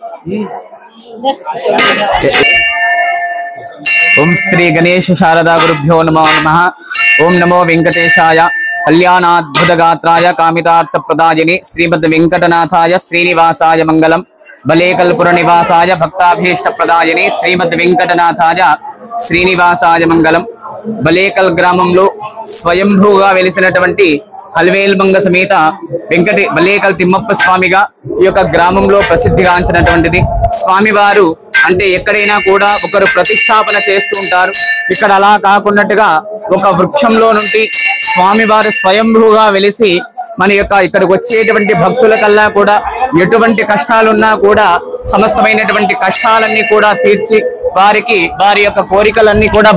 ओम श्री गणेश शारदा गुरुभ्यो नमो नमः। ओम नमो वेंकटेशाय कल्याणाद्भुत गात्राय कामितार्थ प्रदायिने श्रीमद् वेंकटनाथाय श्रीनिवासाय मंगलम। बलेकलपुर निवासाय भक्ताभीष्ट प्रदायिने श्रीमद् वेंकटनाथाय श्रीनिवासाय मंगलम। बलेकल ग्रामंलो स्वयंभूगा वेलिसिनटुवंटि हलवेलमंग समेत వెంకటే బలేకల్ తిమ్మప్ప స్వామిగా ఈ యొక్క గ్రామంలో ప్రసిద్ధిగాంచినటువంటిది। స్వామివారు అంటే ఎక్కడైనా కూడా ఒకరు ప్రతిష్టాపన చేస్తూ ఉంటారు। ఇక్కడ అలా కాకున్నట్టుగా ఒక వృక్షంలో నుండి స్వామివారు స్వయంభూగా వెలిసి మన యొక్క ఇక్కడికి వచ్చేటువంటి భక్తులకల్లా కూడా ఎటువంటి కష్టాలున్నా కూడా సమస్తమైనటువంటి కష్టాలన్నీ కూడా తీర్చి వారికి వారి యొక్క కోరికలన్నీ కూడా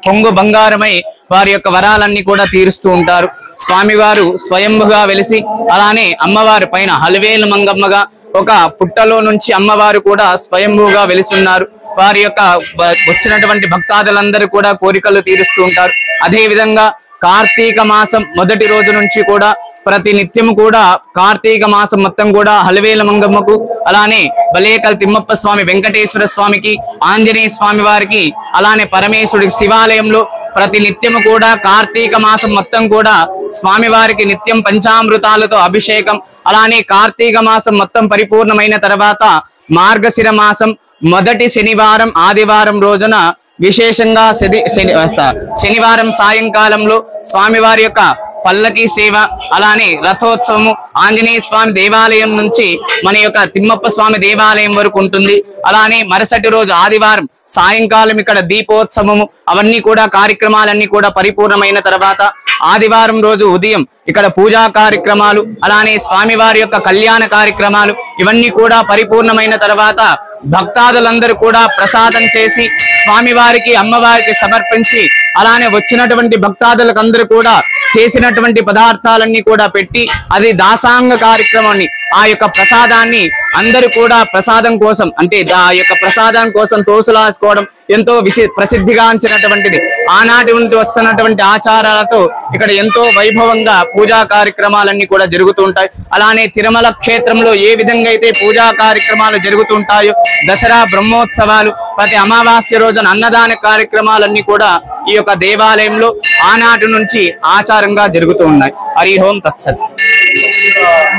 కొంగు బంగారమై వారి యొక్క వరాలన్నీ కూడా తీరుస్తూ ఉంటారు। స్వామివారు స్వయంభుగా వెలిసి అలానే అమ్మవారి పైన హల్వేలు మంగమ్మగా ఒక పుట్టలో నుంచి అమ్మవారు కూడా స్వయంభుగా వెలిస్తున్నారు। వారి యొక్క వచ్చినటువంటి భక్తాదులందరూ కూడా కోరికలు తీరుస్తూ ఉంటారు। అదే విధంగా కార్తీక మాసం మొదటి రోజు నుంచి కూడా ప్రతి నిత్యం కూడా కార్తీక మాసం మొత్తం కూడా హల్వేల మంగమ్మకు అలానే బలేకల్ తిమ్మప్ప స్వామి వెంకటేశ్వర స్వామికి ఆంజనేయ స్వామి వారికి అలానే పరమేశ్వరుడికి శివాలయంలో ప్రతి నిత్యము కూడా కార్తీక మాసం మొత్తం కూడా స్వామివారికి నిత్యం పంచామృతాలతో అభిషేకం అలానే కార్తీక మాసం మొత్తం పరిపూర్ణమైన తర్వాత మార్గశిర మాసం మొదటి శనివారం ఆదివారం రోజున విశేషంగా శనివారం సాయంకాలంలో స్వామివారి యొక్క పల్లకి సేవ అలానే రథోత్సవము ఆంజనేయ స్వామి దేవాలయం నుంచి మన యొక్క తిమ్మప్ప స్వామి దేవాలయం వరకు ఉంటుంది। అలానే మరుసటి రోజు ఆదివారం సాయంకాలం ఇక్కడ దీపోత్సవము అవన్నీ కూడా కార్యక్రమాలన్నీ కూడా పరిపూర్ణమైన తర్వాత ఆదివారం రోజు ఉదయం ఇక్కడ పూజా కార్యక్రమాలు అలానే స్వామివారి యొక్క కళ్యాణ కార్యక్రమాలు ఇవన్నీ కూడా పరిపూర్ణమైన తర్వాత భక్తాదులందరూ కూడా ప్రసాదం చేసి స్వామివారికి అమ్మవారికి సమర్పించి అలానే వచ్చినటువంటి భక్తాదులకు అందరూ కూడా చేసినటువంటి పదార్థాలన్నీ కూడా పెట్టి అది దాసాంగ కార్యక్రమాన్ని ఆ యొక్క ప్రసాదాన్ని అందరూ కూడా ప్రసాదం కోసం అంటే ఆ యొక్క ప్రసాదం కోసం తోసులాసుకోవడం ఎంతో ప్రసిద్ధిగాంచినటువంటిది। ఆనాటి నుండి వస్తున్నటువంటి ఆచారాలతో ఇక్కడ ఎంతో వైభవంగా పూజా కార్యక్రమాలన్నీ కూడా జరుగుతూ ఉంటాయి। అలానే తిరుమల క్షేత్రంలో ఏ విధంగా అయితే పూజా కార్యక్రమాలు జరుగుతుంటాయో దసరా బ్రహ్మోత్సవాలు ప్రతి అమావాస్య రోజున అన్నదాన కార్యక్రమాలన్నీ కూడా ఈ యొక్క దేవాలయంలో ఆనాటి నుంచి ఆచారంగా జరుగుతూ ఉన్నాయి। హరి ఓం తత్సత్।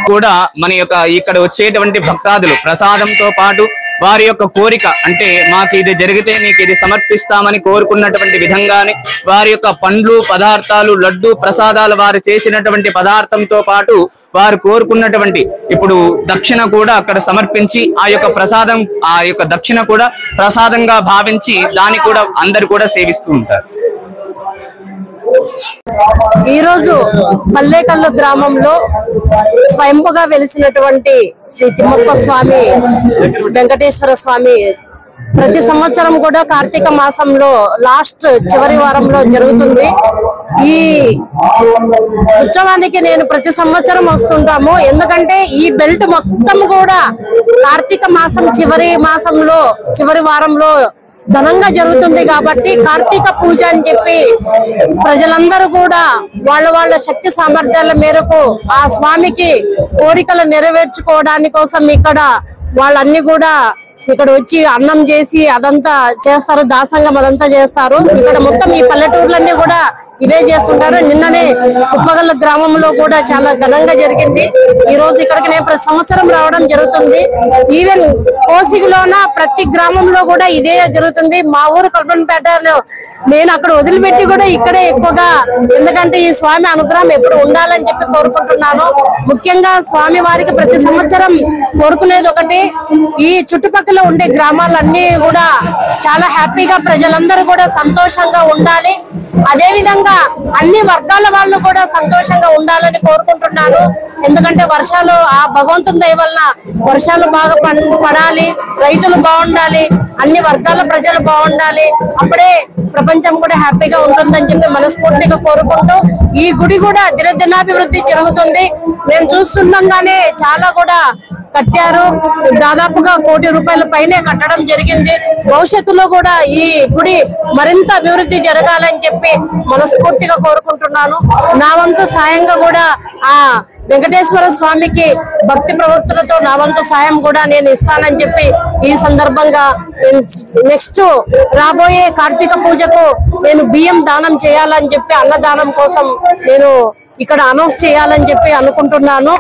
కూడా మన యొక్క ఇక్కడ వచ్చేటువంటి భక్తాదులు ప్రసాదంతో పాటు వారి యొక్క కోరిక అంటే మాకు ఇది జరిగితే మీకు ఇది సమర్పిస్తామని కోరుకున్నటువంటి విధంగానే వారి యొక్క పండ్లు పదార్థాలు లడ్డు ప్రసాదాలు వారు చేసినటువంటి పదార్థంతో పాటు వారు కోరుకున్నటువంటి ఇప్పుడు దక్షిణ కూడా అక్కడ సమర్పించి ఆ యొక్క ప్రసాదం ఆ యొక్క దక్షిణ కూడా ప్రసాదంగా భావించి దాన్ని కూడా అందరు కూడా సేవిస్తూ ఉంటారు। ఈ రోజు బల్లేకల్లు గ్రామంలో స్వయంపుగా వెలిసినటువంటి శ్రీ తిమ్మప్ప స్వామి వెంకటేశ్వర స్వామి ప్రతి సంవత్సరం కూడా కార్తీక మాసంలో లాస్ట్ చివరి వారంలో జరుగుతుంది। ఈ ఉత్సవానికి నేను ప్రతి సంవత్సరం వస్తుంటాము ఎందుకంటే ఈ బెల్ట్ మొత్తం కూడా కార్తీక మాసం చివరి వారంలో ఘనంగా జరుగుతుంది కాబట్టి కార్తీక పూజ అని చెప్పి ప్రజలందరూ కూడా వాళ్ళ శక్తి సామర్థ్యాల మేరకు ఆ స్వామికి కోరికలు నెరవేర్చుకోవడానికి కోసం ఇక్కడ వాళ్ళన్ని కూడా ఇక్కడ వచ్చి అన్నం చేసి అదంతా చేస్తారు, దాసంగం అదంతా చేస్తారు। ఇక్కడ మొత్తం ఈ పల్లెటూర్లన్నీ కూడా ఇవే చేస్తుంటారు। నిన్ననే ఉప్పగల్ల గ్రామంలో కూడా చాలా ఘనంగా జరిగింది। ఈ రోజు ఇక్కడికి నేను ప్రతి సంవత్సరం రావడం జరుగుతుంది। ఈవెన్ కోసిగిలోన ప్రతి గ్రామంలో కూడా ఇదే జరుగుతుంది। మా ఊరు కల్పనపేటలో నేను అక్కడ వదిలిపెట్టి కూడా ఇక్కడే ఎక్కువగా ఎందుకంటే ఈ స్వామి అనుగ్రహం ఎప్పుడు ఉండాలని చెప్పి కోరుకుంటున్నాను। ముఖ్యంగా స్వామి వారికి ప్రతి సంవత్సరం కోరుకునేది ఒకటి, ఈ చుట్టుపక్కల ఉండే గ్రామాలన్నీ కూడా చాలా హ్యాపీగా ప్రజలందరూ కూడా సంతోషంగా ఉండాలి। అదే విధంగా అన్ని వర్గాల వాళ్ళు కూడా సంతోషంగా ఉండాలని కోరుకుంటున్నాను। ఎందుకంటే వర్షాలు ఆ భగవంతుని దయ వలన వర్షాలు బాగా పడాలి, రైతులు బాగుండాలి, అన్ని వర్గాల ప్రజలు బాగుండాలి, అప్పుడే ప్రపంచం కూడా హ్యాపీగా ఉంటుందని చెప్పి మనస్ఫూర్తిగా కోరుకుంటూ ఈ గుడి కూడా దినదినాభివృద్ధి జరుగుతుంది। మేము చూస్తుండగానే చాలా కూడా కట్టారు, దాదాపుగా 1 కోటి రూపాయల పైనే కట్టడం జరిగింది। భవిష్యత్తులో కూడా ఈ గుడి మరింత అభివృద్ధి జరగాలని చెప్పి మనస్ఫూర్తిగా కోరుకుంటున్నాను। నా వంతు సాయంగా కూడా ఆ వెంకటేశ్వర స్వామికి భక్తి ప్రవృత్తులతో నా వంతు సాయం కూడా నేను ఇస్తానని చెప్పి ఈ సందర్భంగా నెక్స్ట్ రాబోయే కార్తీక పూజకు నేను బియ్యం దానం చేయాలని చెప్పి అన్నదానం కోసం నేను ఇక్కడ అనౌన్స్ చేయాలని చెప్పి అనుకుంటున్నాను.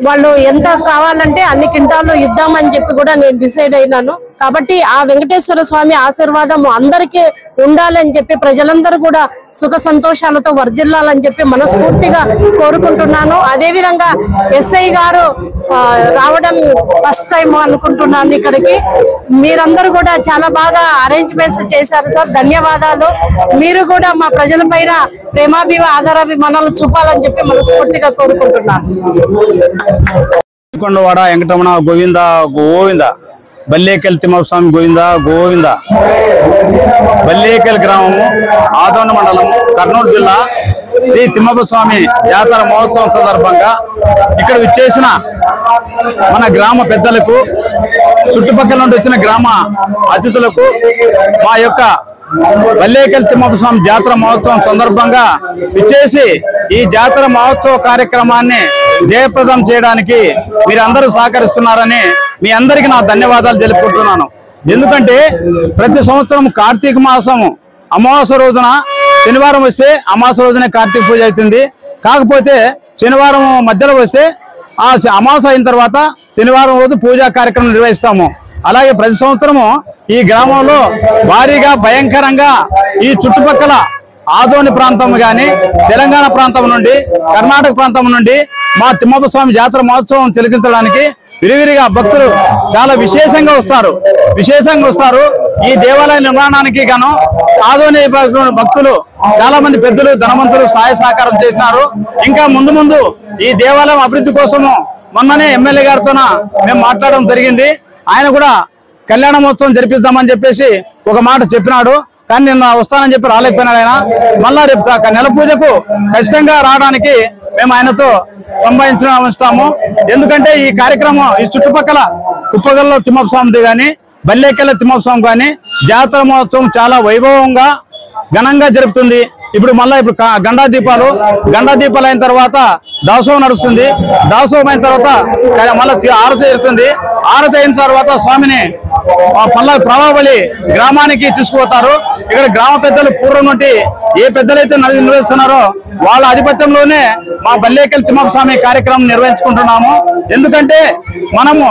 వాళ్ళు ఎంత కావాలంటే అన్ని కింటాలు ఇద్దామని చెప్పి కూడా నేను డిసైడ్ అయినాను. కాబట్టి ఆ వెంకటేశ్వర స్వామి ఆశీర్వాదం అందరికీ ఉండాలని చెప్పి ప్రజలందరూ కూడా సుఖ సంతోషాలతో వర్ధిల్లాలని చెప్పి మనస్ఫూర్తిగా కోరుకుంటున్నాను. అదే విధంగా ఎస్ఐ గారు రావడం ఫస్ట్ టైం అనుకుంటున్నాను ఇక్కడికి. మీరందరూ కూడా చాలా బాగా అరేంజ్మెంట్స్ చేశారు సార్, ధన్యవాదాలు. మీరు కూడా మా ప్రజల పైన ఆధారాభిమానాలు చూపాలని చెప్పి మనస్ఫూర్తిగా కోరుకుంటున్నాను. కొండవాడ వెంకటరమణ గోవింద గోవింద, బల్లేకల్ తిమ్మస్వామి గోవింద గోవింద. బల్లేకల్ గ్రామము, ఆదోని మండలం, కర్నూలు జిల్లా, శ్రీ తిమ్మస్వామి జాతర మహోత్సవం సందర్భంగా ఇక్కడ విచ్చేసిన మన గ్రామ పెద్దలకు, చుట్టుపక్కల నుండి వచ్చిన గ్రామ అతిథులకు మా యొక్క బల్లేకల్ తిమ్మస్వామి జాతర మహోత్సవం సందర్భంగా విచ్చేసి ఈ జాతర మహోత్సవ కార్యక్రమాన్ని జయప్రదం చేయడానికి మీరందరూ సహకరిస్తున్నారని మీ అందరికీ నా ధన్యవాదాలు తెలుపుకుంటున్నాను. ఎందుకంటే ప్రతి సంవత్సరం కార్తీక మాసము అమావాస్య రోజున శనివారం వస్తే అమావాస్య రోజునే కార్తీక పూజ అవుతుంది. కాకపోతే శనివారం మధ్యలో వస్తే ఆ అమావాస్య అయిన తర్వాత శనివారం రోజు పూజా కార్యక్రమం నిర్వహిస్తాము. అలాగే ప్రతి సంవత్సరము ఈ గ్రామంలో భారీగా భయంకరంగా ఈ చుట్టుపక్కల ఆదోని ప్రాంతం గాని, తెలంగాణ ప్రాంతం నుండి, కర్ణాటక ప్రాంతం నుండి మా తిమ్మస్వామి జాతర మహోత్సవం తిలకించడానికి విరివిరిగా భక్తులు చాలా విశేషంగా వస్తారు. ఈ దేవాలయ నిర్మాణానికి గాను ఆదోని భక్తులు చాలా మంది పెద్దలు, ధనవంతులు సహాయ సహకారం చేసినారు. ఇంకా ముందు ఈ దేవాలయం అభివృద్ధి కోసము మొన్ననే ఎమ్మెల్యే గారితో మేము మాట్లాడడం జరిగింది. ఆయన కూడా కళ్యాణ మహోత్సవం జరిపిద్దామని చెప్పేసి ఒక మాట చెప్పినాడు. కానీ నిన్న వస్తానని చెప్పి రాలేకపోయినాడు ఆయన. మళ్ళా రేపు నెల పూజకు ఖచ్చితంగా రావడానికి మేము ఆయనతో సంభాషించాము. ఎందుకంటే ఈ కార్యక్రమం ఈ చుట్టుపక్కల కుప్పగల్లో తిమ్మస్వామిది కానీ, బల్లేకల్ తిమ్మస్వామి కానీ జాతర మహోత్సవం చాలా వైభవంగా ఘనంగా జరుపుతుంది. ఇప్పుడు గండా దీపాలు అయిన తర్వాత దాసోహం నడుస్తుంది. దాసోహం అయిన తర్వాత మళ్ళీ ఆరతి జరుగుతుంది. ఆరతి అయిన తర్వాత స్వామిని ప్రభావళి గ్రామానికి తీసుకుపోతారు. ఇక్కడ గ్రామ పెద్దలు పూర్వం నుండి ఏ పెద్దలైతే నిర్వహిస్తున్నారో వాళ్ళ ఆధిపత్యంలోనే మా బల్లేకల్ తిమ్మస్వామి కార్యక్రమం నిర్వహించుకుంటున్నాము. ఎందుకంటే మనము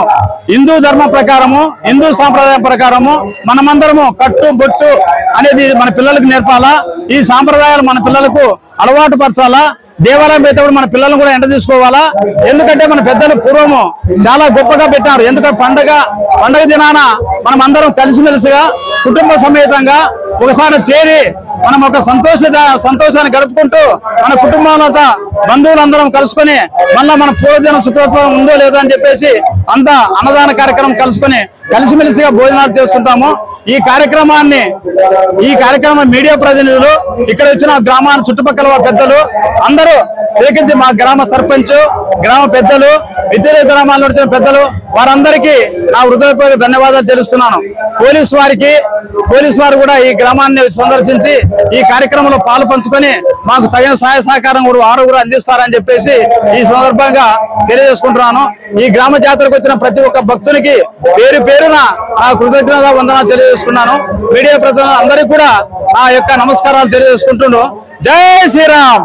హిందూ ధర్మం ప్రకారము, హిందూ సాంప్రదాయం ప్రకారము మనమందరము కట్టు బొట్టు అనేది మన పిల్లలకు నేర్పాలా. ఈ సాంప్రదాయాలు మన పిల్లలకు అలవాటు పరచాలా. దేవాలయం పెట్టేప్పుడు మన పిల్లలను కూడా ఎంట తీసుకోవాలా. ఎందుకంటే మన పెద్దలు పూర్వము చాలా గొప్పగా పెట్టారు. ఎందుకంటే పండగ దినాన మనం అందరం కలిసిమెలిసిగా కుటుంబ సమేతంగా ఒకసారి చేరి మనం ఒక సంతోషాన్ని గడుపుకుంటూ మన కుటుంబంలో బంధువులందరం కలుసుకొని మళ్ళా మన పూర్వదినం శుక్రవారం ఉందో లేదో అని చెప్పేసి అంతా అన్నదాన కార్యక్రమం కలుసుకొని కలిసిమెలిసిగా భోజనాలు చేస్తుంటాము. ఈ కార్యక్రమం మీడియా ప్రతినిధులు, ఇక్కడ వచ్చిన గ్రామాన్ని చుట్టుపక్కల పెద్దలు అందరూ ప్రత్యేకించి మా గ్రామ సర్పంచ్, గ్రామ పెద్దలు, ఇతర గ్రామాల్లో వచ్చిన పెద్దలు వారందరికీ నా హృదయపూర్వక ధన్యవాదాలు తెలుస్తున్నాను. పోలీసు వారు కూడా ఈ గ్రామాన్ని సందర్శించి ఈ కార్యక్రమంలో పాలు పంచుకొని మాకు తగిన సహాయ సహకారం కూడా వారు కూడా అందిస్తారని చెప్పేసి ఈ సందర్భంగా తెలియజేసుకుంటున్నాను. ఈ గ్రామ జాతరకు వచ్చిన ప్రతి ఒక్క భక్తునికి పేరున నా కృతజ్ఞత వందనాలు తెలియజేసుకున్నాను. మీడియా ప్రతినిధులు అందరికీ కూడా నా యొక్క నమస్కారాలు తెలియజేసుకుంటున్నాను. జై శ్రీరామ్.